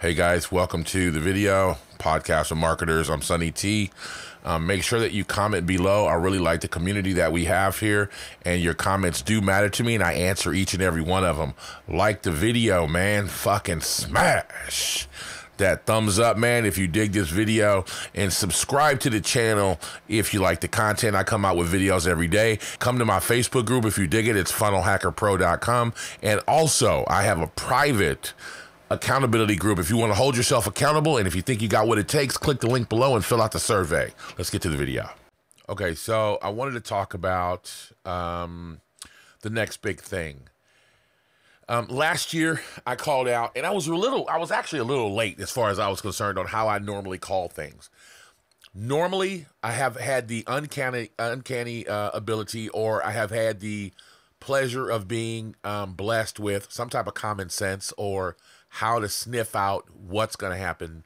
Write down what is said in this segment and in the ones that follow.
Hey guys, welcome to the video podcast of marketers. I'm Sonny T. Make sure that you comment below. I really like the community that we have here, and your comments do matter to me, and I answer each and every one of them. Like the video, man. Fucking smash that thumbs up, man, if you dig this video, and subscribe to the channel if you like the content. I come out with videos every day. Come to my Facebook group if you dig it. It's funnelhackerpro.com. And also, I have a private accountability group if you want to hold yourself accountable, and if you think you got what it takes, click the link below and fill out the survey. Let's get to the video. Okay, so I wanted to talk about the next big thing. Last year I called out, and I was actually a little late as far as I was concerned on how I normally call things. Normally I have had the uncanny ability, or I have had the pleasure of being blessed with some type of common sense or how to sniff out what's going to happen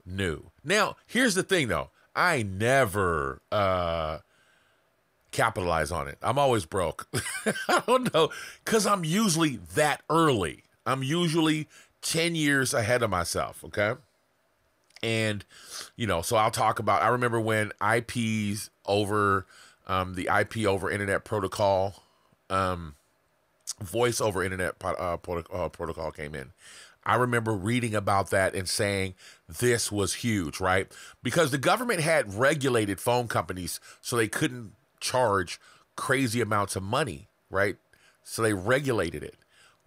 new. Now, here's the thing, though. I never capitalize on it. I'm always broke. I don't know, because I'm usually that early. I'm usually 10 years ahead of myself, okay? And, you know, so I'll talk about, I remember when IPs over, the IP over internet protocol, voice over internet protocol came in. I remember reading about that and saying this was huge, right? Because the government had regulated phone companies so they couldn't charge crazy amounts of money, right? So they regulated it.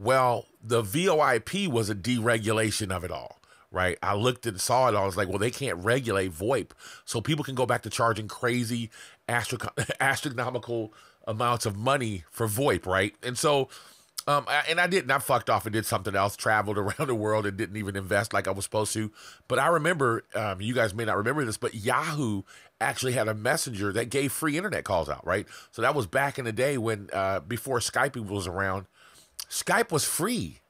Well, the VoIP was a deregulation of it all, right? I looked and saw it all. I was like, well, they can't regulate VoIP, so people can go back to charging crazy astronomical amounts of money for VoIP, right? And so I fucked off and did something else, traveled around the world and didn't even invest like I was supposed to. But I remember, you guys may not remember this, but Yahoo actually had a messenger that gave free internet calls out, right? So that was back in the day when, before Skype was around. Skype was free,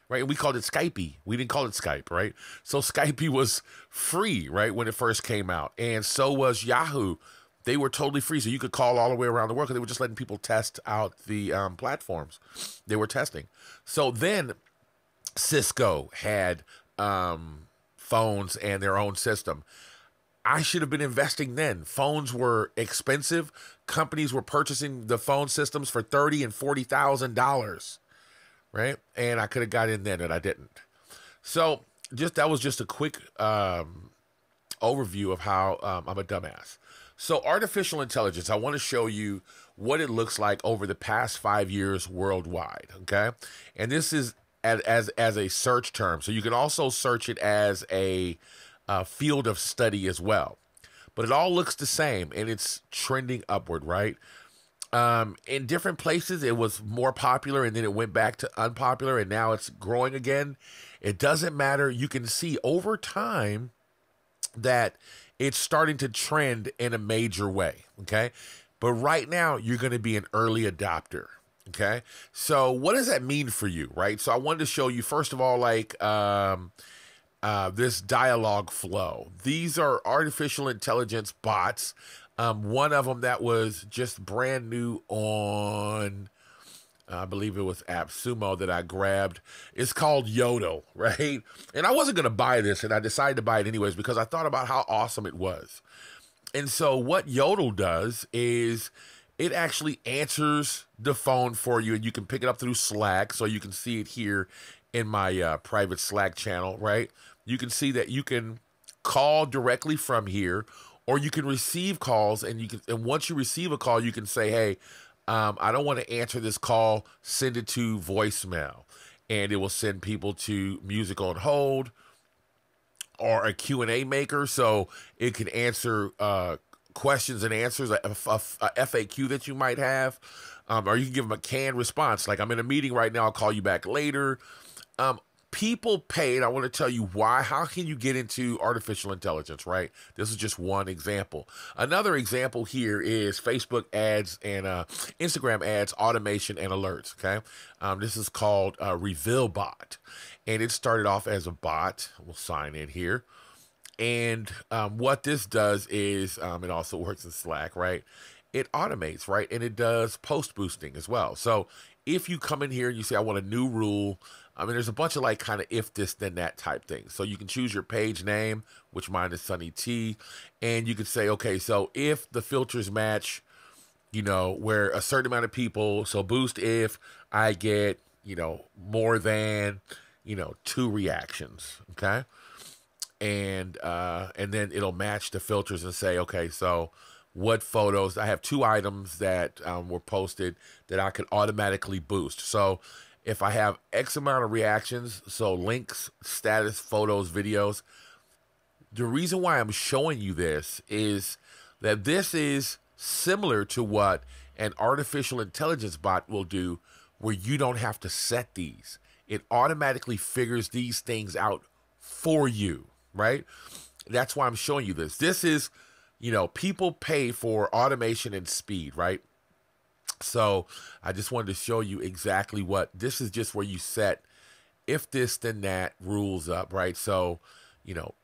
right? And we called it Skypey. We didn't call it Skype, right? So Skypey was free, right, when it first came out. And so was Yahoo. They were totally free, so you could call all the way around the world because they were just letting people test out the platforms they were testing. So then Cisco had phones and their own system. I should have been investing then. Phones were expensive. Companies were purchasing the phone systems for $30,000 and $40,000, right? And I could have got in then, and I didn't. So that was just a quick overview of how I'm a dumbass. So artificial intelligence, I want to show you what it looks like over the past 5 years worldwide, okay? And this is as a search term. So you can also search it as a field of study as well. But it all looks the same, and it's trending upward, right? In different places, it was more popular, and then it went back to unpopular, and now it's growing again. It doesn't matter. You can see over time that it's starting to trend in a major way, okay? But right now, you're going to be an early adopter, okay? So what does that mean for you, right? So I wanted to show you, first of all, like this dialogue flow. These are artificial intelligence bots. One of them that was just brand new on, I believe it was AppSumo that I grabbed. It's called Yodel, right? And I wasn't going to buy this, and I decided to buy it anyways because I thought about how awesome it was. And so what Yodel does is it actually answers the phone for you, and you can pick it up through Slack. So you can see it here in my private Slack channel, right? You can see that you can call directly from here, or you can receive calls, and once you receive a call, you can say, hey, I don't want to answer this call, send it to voicemail. And it will send people to music on hold or a Q&A maker, so it can answer questions and answers, a FAQ that you might have. Or you can give them a canned response, like, I'm in a meeting right now, I'll call you back later. People pay, and I want to tell you why. How can you get into artificial intelligence, right? This is just one example. Another example here is Facebook ads and Instagram ads, automation and alerts, okay? This is called Reveal Bot, and it started off as a bot. We'll sign in here. And what this does is, it also works in Slack, right? It automates, right? And it does post boosting as well. So if you come in here and you say, I want a new rule, I mean, there's a bunch of like kind of if this then that type things. So you can choose your page name, which mine is Sonny T, and you could say, okay, so if the filters match, you know, where a certain amount of people, so boost if I get, you know, more than, you know, 2 reactions, okay? And then it'll match the filters and say, okay, so what photos, I have 2 items that were posted that I could automatically boost. So if I have X amount of reactions, so links, status, photos, videos, the reason why I'm showing you this is that this is similar to what an artificial intelligence bot will do, where you don't have to set these. It automatically figures these things out for you, right? That's why I'm showing you this. This is, you know, people pay for automation and speed, right? So I just wanted to show you exactly what this is, just where you set if this then that rules up, right? So, you know,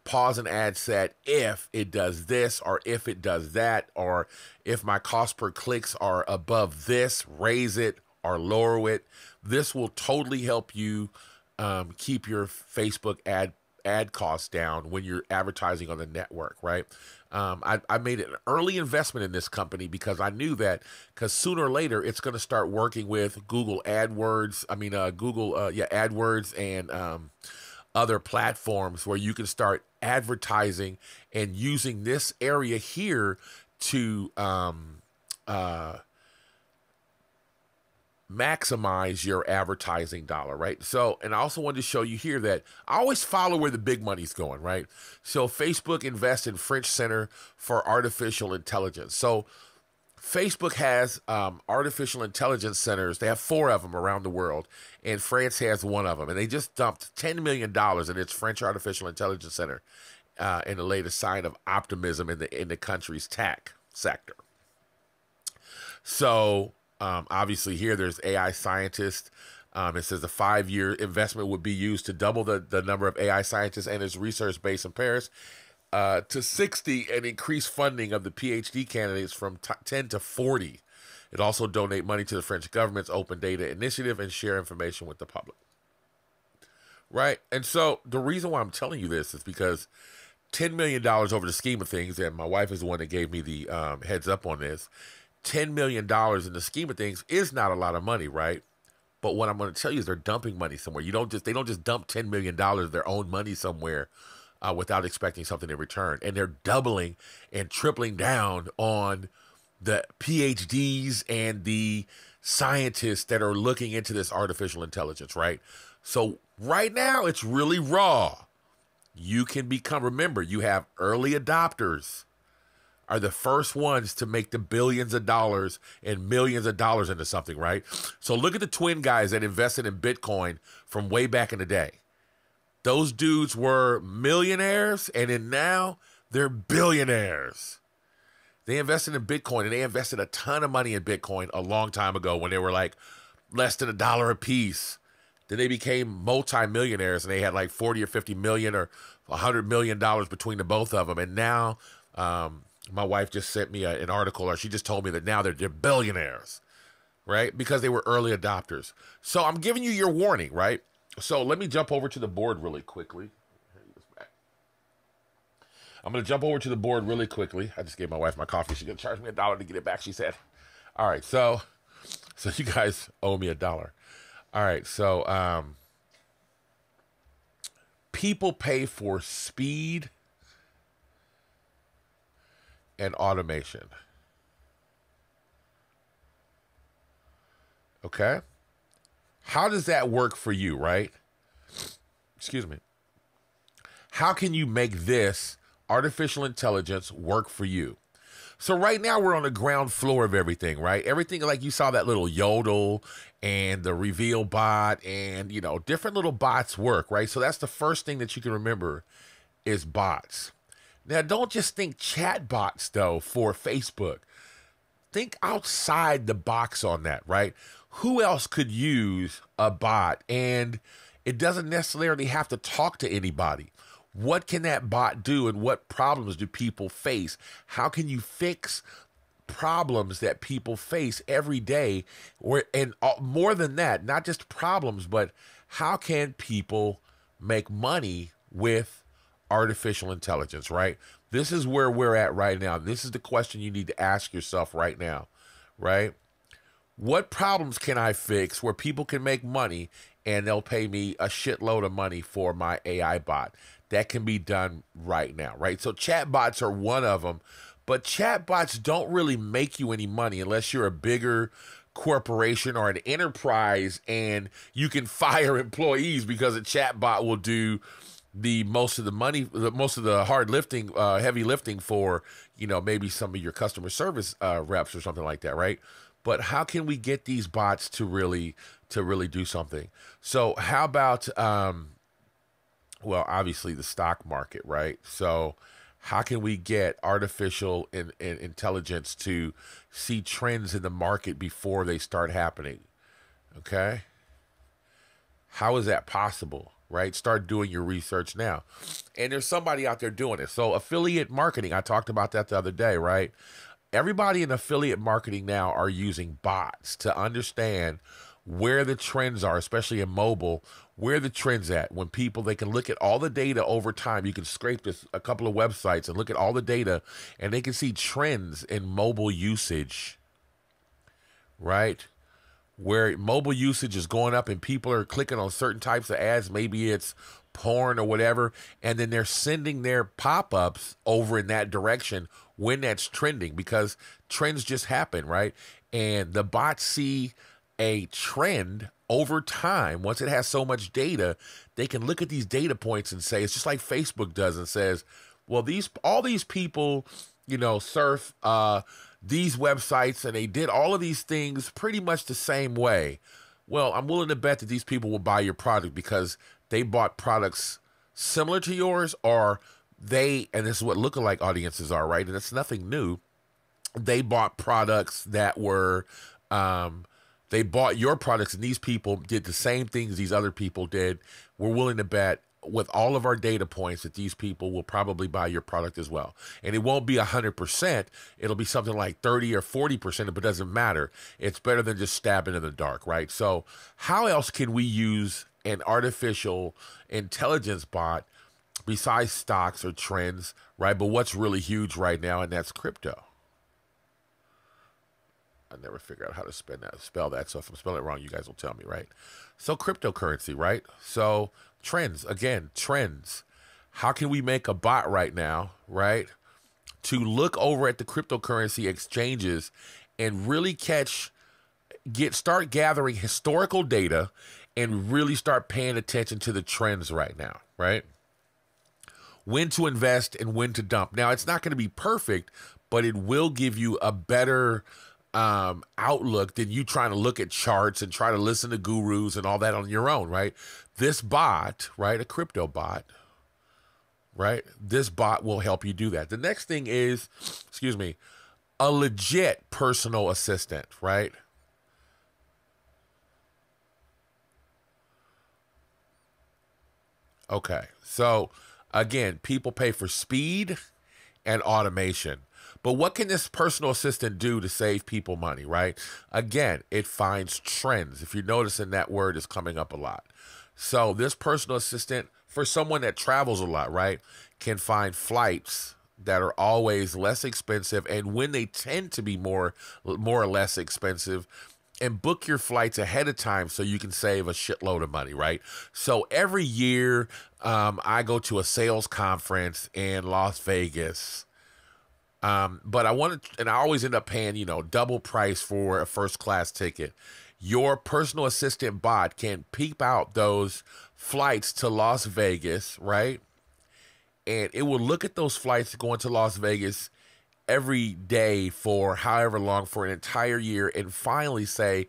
pause an ad set if it does this, or if it does that, or if my cost per clicks are above this, raise it or lower it. This will totally help you keep your Facebook ad costs down when you're advertising on the network, right? I made an early investment in this company because I knew that, because sooner or later it's going to start working with Google AdWords. I mean, AdWords and other platforms where you can start advertising and using this area here to maximize your advertising dollar, right? So, and I also wanted to show you here that I always follow where the big money's going, right? So Facebook invests in French Center for Artificial Intelligence. So Facebook has artificial intelligence centers. They have 4 of them around the world, and France has 1 of them. And they just dumped $10 million in its French artificial intelligence center in the latest sign of optimism in the country's tech sector. So obviously here there's AI scientists. It says a 5-year investment would be used to double the number of AI scientists and its research base in Paris to 60, and increase funding of the PhD candidates from 10 to 40. It also donate money to the French government's open data initiative and share information with the public. Right? And so the reason why I'm telling you this is because $10 million over the scheme of things, and my wife is the one that gave me the heads up on this, $10 million in the scheme of things is not a lot of money, right? But what I'm going to tell you is they're dumping money somewhere. They don't just dump $10 million of their own money somewhere without expecting something in return. And they're doubling and tripling down on the PhDs and the scientists that are looking into this artificial intelligence, right? So right now it's really raw. You can become, remember, you have early adopters are the first ones to make the billions of dollars and millions of dollars into something, right? So look at the twin guys that invested in Bitcoin from way back in the day. Those dudes were millionaires, and then now they're billionaires. They invested in Bitcoin, and they invested a ton of money in Bitcoin a long time ago when they were like less than $1 a piece. Then they became multi-millionaires, and they had like 40 or 50 million or $100 million between the both of them. And now my wife just sent me an article, or she just told me that now they're billionaires, right? Because they were early adopters. So I'm giving you your warning, right? So let me jump over to the board really quickly. I'm going to jump over to the board really quickly. I just gave my wife my coffee. She's going to charge me $1 to get it back, she said. All right, so you guys owe me $1. All right, so people pay for speed and automation. Okay? How does that work for you, right? Excuse me. How can you make this artificial intelligence work for you? So right now we're on the ground floor of everything, right? Everything, like you saw that little Yodel and the reveal bot and, you know, different little bots work, right? So that's the first thing that you can remember is bots. Now, don't just think chat bots, though, for Facebook. Think outside the box on that, right? Who else could use a bot? And it doesn't necessarily have to talk to anybody. What can that bot do, and what problems do people face? How can you fix problems that people face every day, and more than that, not just problems, but how can people make money with artificial intelligence, right? This is where we're at right now. This is the question you need to ask yourself right now, right? What problems can I fix where people can make money and they'll pay me a shitload of money for my AI bot? That can be done right now, right? So chatbots are one of them, but chatbots don't really make you any money unless you're a bigger corporation or an enterprise and you can fire employees because a chatbot will do the most of the money, most of the hard lifting, heavy lifting for, maybe some of your customer service reps or something like that, right? But how can we get these bots to really do something? So how about, well, obviously the stock market, right? So how can we get artificial intelligence to see trends in the market before they start happening? Okay. How is that possible, right? Start doing your research now. And there's somebody out there doing it. So affiliate marketing, I talked about that the other day, right? Everybody in affiliate marketing now are using bots to understand where the trends are, especially in mobile, where the trends at. When people, they can look at all the data over time. You can scrape a couple of websites and look at all the data, and they can see trends in mobile usage, right? Where mobile usage is going up and people are clicking on certain types of ads, maybe it's porn or whatever, and then they're sending their pop-ups over in that direction when that's trending, because trends just happen, right? And the bots see a trend over time. Once it has so much data, they can look at these data points and say, it's just like Facebook does and says, well, all these people, surf these websites and they did all of these things pretty much the same way. Well, I'm willing to bet that these people will buy your product because they bought products similar to yours, or and this is what lookalike audiences are, right? And it's nothing new. They bought products that were, they bought your products, and these people did the same things these other people did. We're willing to bet with all of our data points that these people will probably buy your product as well. And it won't be 100%. It'll be something like 30 or 40%, but it doesn't matter. It's better than just stabbing in the dark, right? So how else can we use an artificial intelligence bot besides stocks or trends, right? But what's really huge right now, and that's crypto. I never figure out how to spell that. So if I'm spelling it wrong, you guys will tell me, right? So cryptocurrency, right? So trends, again, trends. How can we make a bot right now, right, to look over at the cryptocurrency exchanges and really start gathering historical data and really start paying attention to the trends right now, right? When to invest and when to dump. Now, it's not going to be perfect, but it will give you a better outlook than you trying to look at charts and try to listen to gurus and all that on your own, right? This bot, right, a crypto bot, right? This bot will help you do that. The next thing is, a legit personal assistant, right? Okay, so again, people pay for speed and automation. But what can this personal assistant do to save people money, right? Again, it finds trends. If you're noticing, that word is coming up a lot. So this personal assistant, for someone that travels a lot, right, can find flights that are always less expensive, and when they tend to be more or less expensive, and book your flights ahead of time so you can save a shitload of money, right? So every year I go to a sales conference in Las Vegas. But I always end up paying, double price for a first class ticket. Your personal assistant bot can peep out those flights to Las Vegas, right? And it will look at those flights going to Las Vegas every day for however long, for an entire year, and finally say,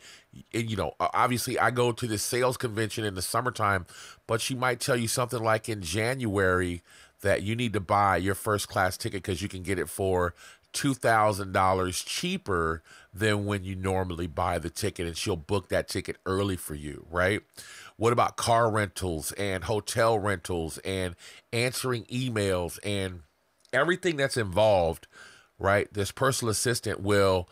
and, obviously I go to this sales convention in the summertime, but she might tell you something like in January that you need to buy your first class ticket because you can get it for $2,000 cheaper than when you normally buy the ticket, and she'll book that ticket early for you, right? What about car rentals and hotel rentals and answering emails and everything that's involved, right? This personal assistant will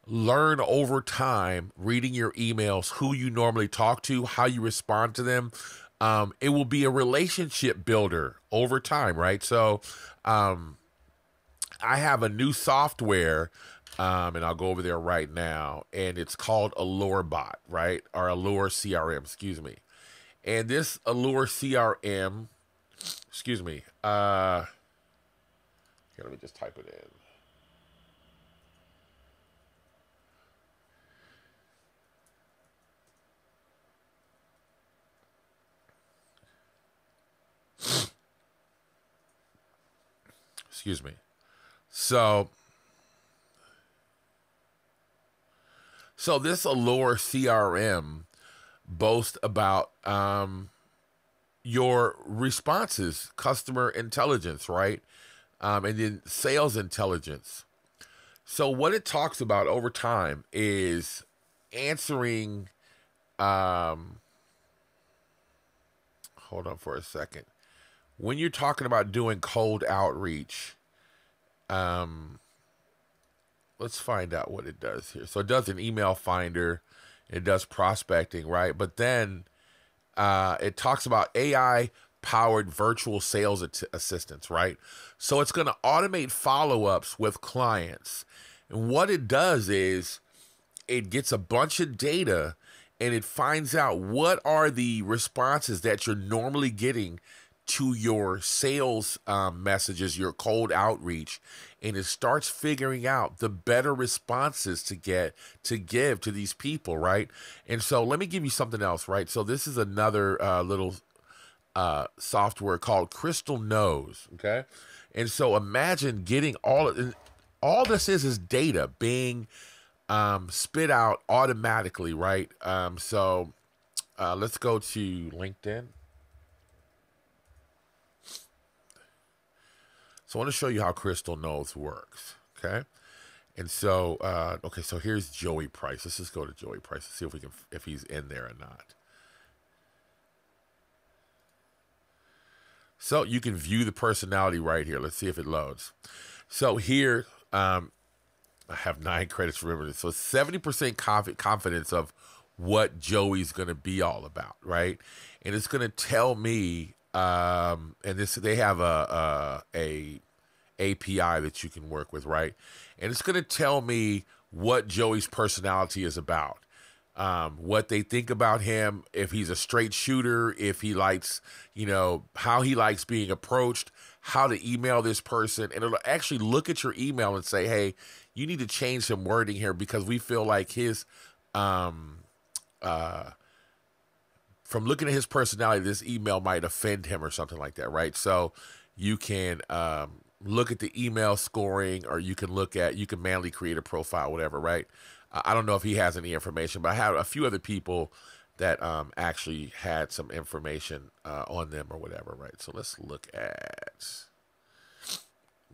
learn over time, reading your emails, who you normally talk to, how you respond to them. It will be a relationship builder over time, right? So I have a new software, and I'll go over there right now, and it's called AllureBot, right? Or Allure CRM, excuse me. And this Allure CRM, excuse me, here, let me just type it in. Excuse me. So this Allure CRM boasts about your responses, customer intelligence, right? And then sales intelligence. So what it talks about over time is answering. Hold on for a second. When you're talking about doing cold outreach, let's find out what it does here. So it does an email finder, it does prospecting, right? But then it talks about AI powered virtual sales assistants, right? So it's going to automate follow-ups with clients. And what it does is it gets a bunch of data and it finds out what are the responses that you're normally getting to your sales messages, your cold outreach, and it starts figuring out the better responses to give to these people, right? And so let me give you something else, right? So this is another little software called Crystal Knows, okay? And so imagine getting all this is data being spit out automatically, right? So let's go to LinkedIn. So I want to show you how Crystal Knows works, okay? And so, okay, so here's Joey Price. Let's just go to Joey Price and see if he's in there or not. So you can view the personality right here. Let's see if it loads. So here, I have 9 credits for remembering. So 70% confidence of what Joey's going to be all about, right? And it's going to tell me, and they have a API that you can work with, right? And it's going to tell me what Joey's personality is about, what they think about him, if he's a straight shooter, if he likes, how he likes being approached, how to email this person. And it'll actually look at your email and say, hey, you need to change some wording here because we feel like his, from looking at his personality, this email might offend him or something like that, right? So you can look at the email scoring, or you can manually create a profile, whatever, right? I don't know if he has any information, but I have a few other people that actually had some information on them or whatever, right? So let's look at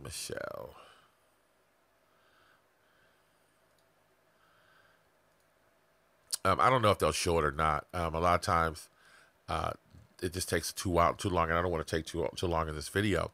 Michelle. I don't know if they'll show it or not. A lot of times it just takes too long, and I don't want to take too long in this video.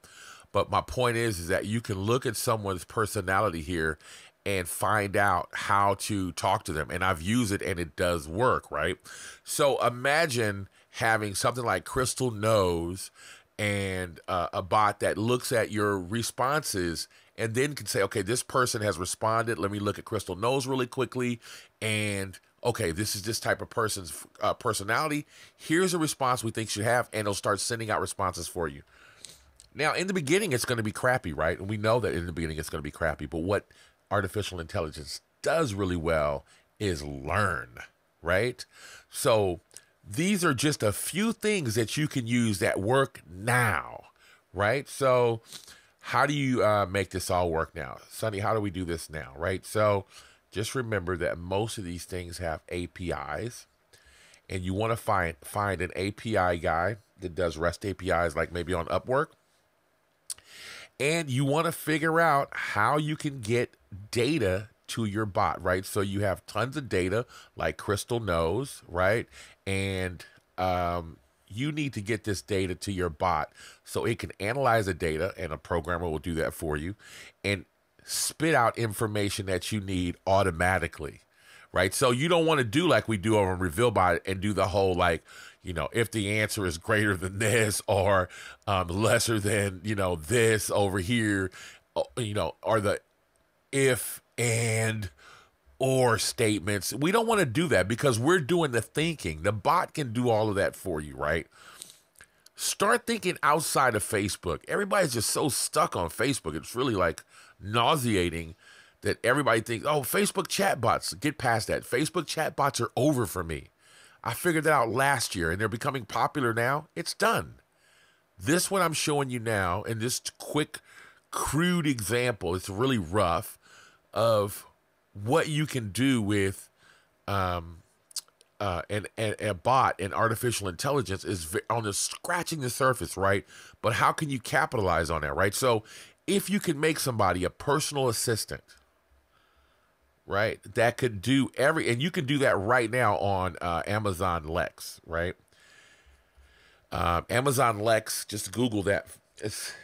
But my point is that you can look at someone's personality here and find out how to talk to them. And I've used it and it does work, right? So imagine having something like Crystal Knows and a bot that looks at your responses and then can say, okay, this person has responded. Let me look at Crystal Knows really quickly. And okay, this is this type of person's personality. Here's a response we think should have, and it'll start sending out responses for you. Now, in the beginning, it's going to be crappy, right? And we know that in the beginning, it's going to be crappy. But what artificial intelligence does really well is learn, right? So these are just a few things that you can use that work now, right? So how do you make this all work now? Sonny, how do we do this now, right? So just remember that most of these things have APIs. And you want to find an API guy that does REST APIs, like maybe on Upwork. And you want to figure out how you can get data to your bot, right? So you have tons of data like Crystal Knows, right? And you need to get this data to your bot so it can analyze the data, and a programmer will do that for you. And spit out information that you need automatically, right? So you don't want to do like we do over in RevealBot and do the whole like, if the answer is greater than this or lesser than, this over here, or the if and or statements. We don't want to do that because we're doing the thinking. The bot can do all of that for you, right? Start thinking outside of Facebook. Everybody's just so stuck on Facebook. It's really like nauseating that everybody thinks, oh, Facebook chatbots, get past that. Facebook chatbots are over for me. I figured that out last year and they're becoming popular now. It's done. This one I'm showing you now in this quick, crude example, it's really rough, of what you can do with a bot and artificial intelligence is on the scratching the surface, right? But how can you capitalize on that, right? So if you can make somebody a personal assistant, right, that could do and you can do that right now on Amazon Lex, right? Amazon Lex, just Google that. It's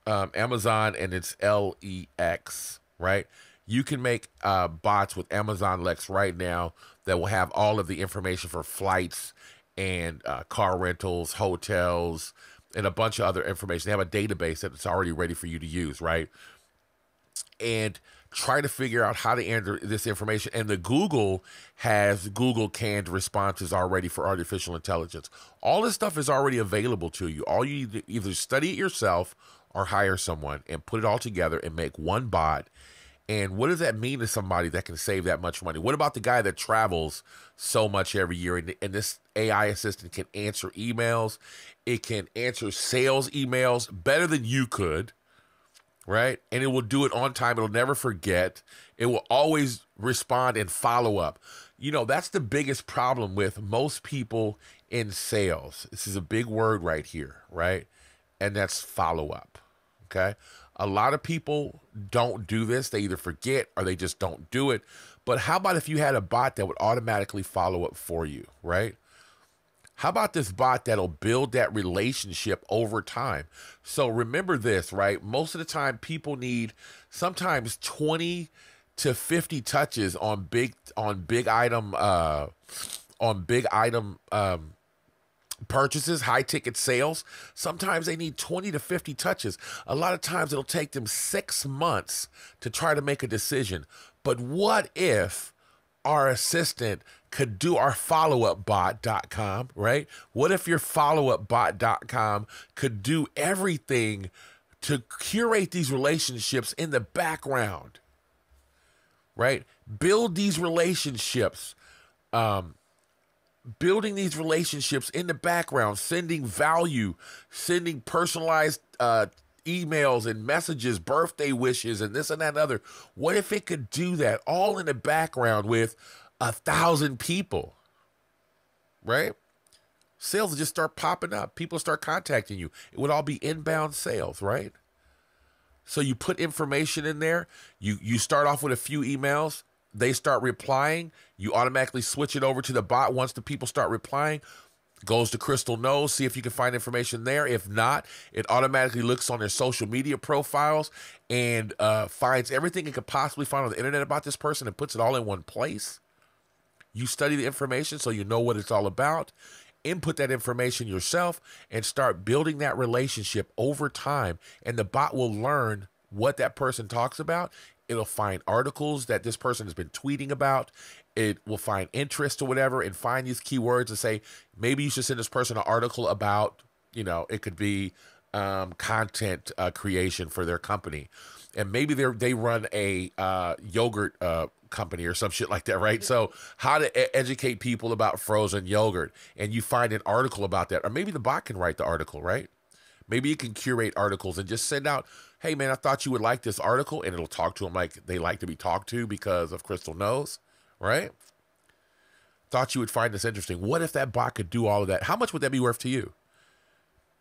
Amazon and it's LEX, right? You can make bots with Amazon Lex right now that will have all of the information for flights and car rentals, hotels, and a bunch of other information. They have a database that's already ready for you to use, right? And try to figure out how to enter this information. And the Google has Google canned responses already for artificial intelligence. All this stuff is already available to you. All you need to either study it yourself or hire someone and put it all together and make one bot. And what does that mean to somebody that can save that much money? What about the guy that travels so much every year and this AI assistant can answer emails? It can answer sales emails better than you could, right? And it will do it on time. It'll never forget. It will always respond and follow up. That's the biggest problem with most people in sales. This is a big word right here, right? And that's follow up, okay? A lot of people don't do this. They either forget or they just don't do it. But how about if you had a bot that would automatically follow up for you, right? How about this bot that'll build that relationship over time? So remember this, right? Most of the time people need sometimes 20 to 50 touches on big item purchases, high ticket sales. Sometimes they need 20 to 50 touches. A lot of times it'll take them 6 months to try to make a decision. But what if our assistant could do our followupbot.com, right? What if your followupbot.com could do everything to curate these relationships in the background, right? Build these relationships, building these relationships in the background, sending value, sending personalized emails and messages, birthday wishes, and this and that and other. What if it could do that all in the background with 1,000 people, right? Sales would just start popping up. People start contacting you. It would all be inbound sales, right? So you put information in there. You start off with a few emails. They start replying. You automatically switch it over to the bot. Once the people start replying, goes to Crystal Knows, see if you can find information there. If not, it automatically looks on their social media profiles and finds everything it could possibly find on the internet about this person and puts it all in one place. You study the information so you know what it's all about. Input that information yourself and start building that relationship over time. And the bot will learn what that person talks about. It'll find articles that this person has been tweeting about. It will find interest or whatever and find these keywords and say, maybe you should send this person an article about, it could be content creation for their company. And maybe they run a yogurt company or some shit like that, right? So how to educate people about frozen yogurt. And you find an article about that. Or maybe the bot can write the article, right? Maybe it can curate articles and just send out, hey, man, I thought you would like this article. And it'll talk to them like they like to be talked to because of Crystal Knows, right? Thought you would find this interesting. What if that bot could do all of that? How much would that be worth to you?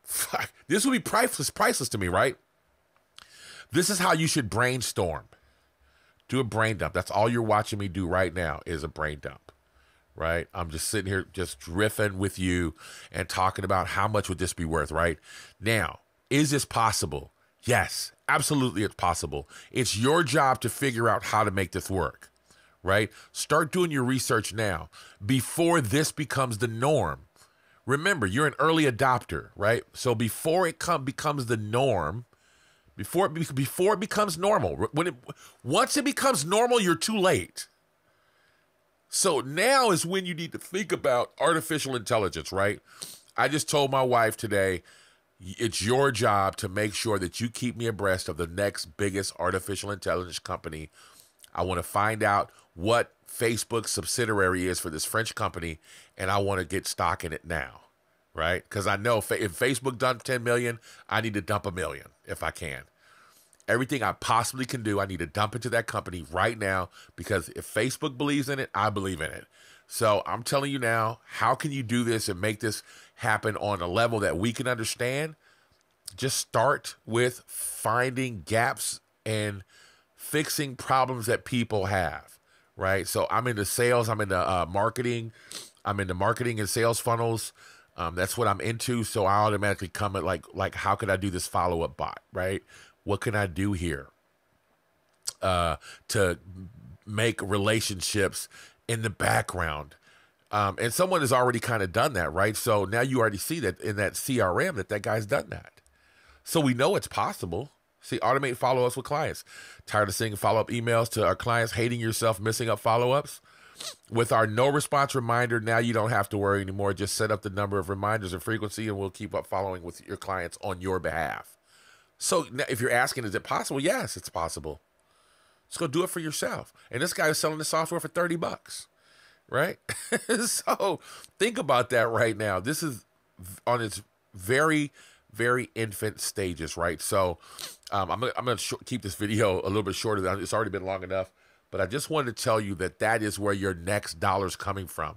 Fuck, this would be priceless to me, right? This is how you should brainstorm. Do a brain dump. That's all you're watching me do right now is a brain dump, right? I'm just sitting here just riffing with you and talking about how much would this be worth, right? Now, is this possible? Yes, absolutely, it's possible. It's your job to figure out how to make this work, right? Start doing your research now before this becomes the norm. Remember, you're an early adopter, right? So before it becomes the norm, before it becomes normal, once it becomes normal, you're too late. So now is when you need to think about artificial intelligence, right? I just told my wife today, it's your job to make sure that you keep me abreast of the next biggest artificial intelligence company. I want to find out what Facebook's subsidiary is for this French company, and I want to get stock in it now, right? Because I know if Facebook dumped 10 million, I need to dump 1 million if I can. Everything I possibly can do, I need to dump into that company right now, because if Facebook believes in it, I believe in it. So I'm telling you now, how can you do this and make this happen on a level that we can understand? Just start with finding gaps and fixing problems that people have, right? So I'm into sales. I'm into marketing. I'm into marketing and sales funnels. That's what I'm into. So I automatically come at like, how could I do this follow-up bot, right? What can I do here to make relationships in the background? And someone has already kind of done that, right? So now you already see that in that CRM that guy's done that. So we know it's possible. See, automate follow-ups with clients. Tired of seeing follow-up emails to our clients, hating yourself, missing up follow-ups? With our no response reminder, now you don't have to worry anymore. Just set up the number of reminders and frequency, and we'll keep up following with your clients on your behalf. So now, if you're asking, is it possible? Yes, it's possible. Just go do it for yourself. And this guy is selling the software for $30, right? So think about that right now. This is on its very, very infant stages, right? So I'm gonna keep this video a little bit shorter. It's already been long enough, but I just wanted to tell you that is where your next dollar's coming from.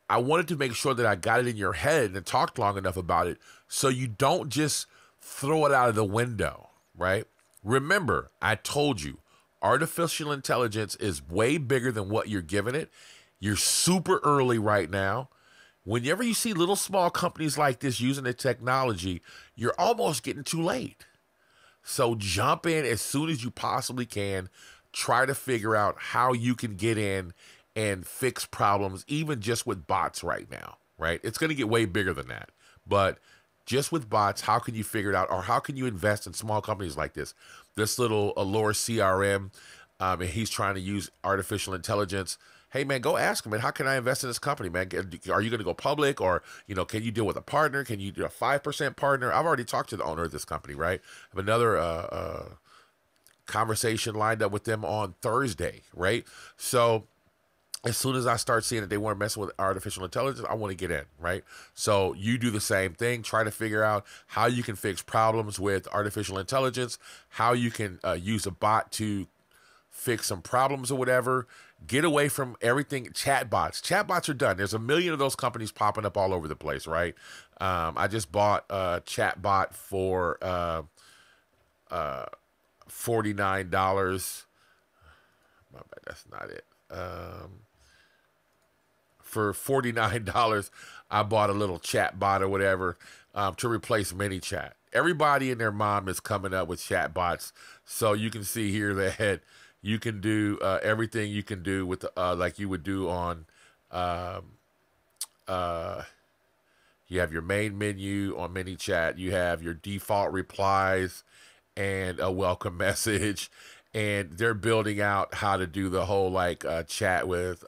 I wanted to make sure that I got it in your head and talked long enough about it so you don't just throw it out of the window, right? Remember, I told you, artificial intelligence is way bigger than what you're giving it. You're super early right now. Whenever you see little small companies like this using the technology, you're almost getting too late. So jump in as soon as you possibly can. Try to figure out how you can get in and fix problems, even just with bots right now, right? It's going to get way bigger than that. But just with bots, how can you figure it out? Or how can you invest in small companies like this? This little Allure CRM, and he's trying to use artificial intelligence. Hey, man, go ask him, man, how can I invest in this company, man? Are you going to go public? Or, can you deal with a partner? Can you do a 5% partner? I've already talked to the owner of this company, right? I have another conversation lined up with them on Thursday, right? So as soon as I start seeing that they weren't messing with artificial intelligence, I want to get in, right? So you do the same thing. Try to figure out how you can fix problems with artificial intelligence, how you can use a bot to fix some problems or whatever. Get away from everything. Chatbots. Chatbots are done. There's a million of those companies popping up all over the place, right? I just bought a chatbot for $49. My bad, that's not it. For $49, I bought a little chat bot or whatever to replace ManyChat. Everybody and their mom is coming up with chat bots. So you can see here that you can do everything you can do with like you would do on you have your main menu on ManyChat. You have your default replies and a welcome message. And they're building out how to do the whole chat with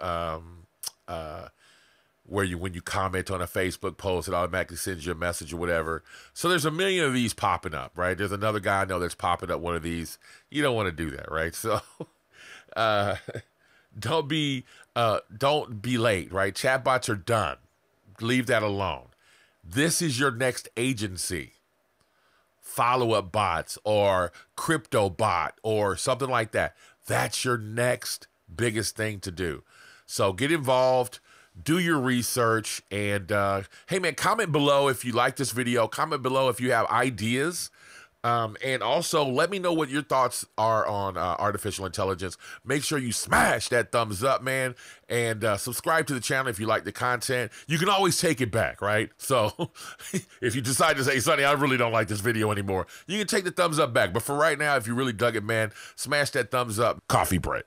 where when you comment on a Facebook post, it automatically sends you a message or whatever. So there's a million of these popping up, right? There's another guy I know that's popping up one of these. You don't want to do that, right? So don't be late, right? Chatbots are done. Leave that alone. This is your next agency. Follow-up bots or crypto bot or something like that. That's your next biggest thing to do. So get involved, do your research, and hey man, comment below if you like this video. Comment below if you have ideas And also, let me know what your thoughts are on artificial intelligence. Make sure you smash that thumbs up, man, and subscribe to the channel if you like the content. You can always take it back, right? So if you decide to say, Sonny, I really don't like this video anymore, you can take the thumbs up back. But for right now, if you really dug it, man, smash that thumbs up. Coffee break.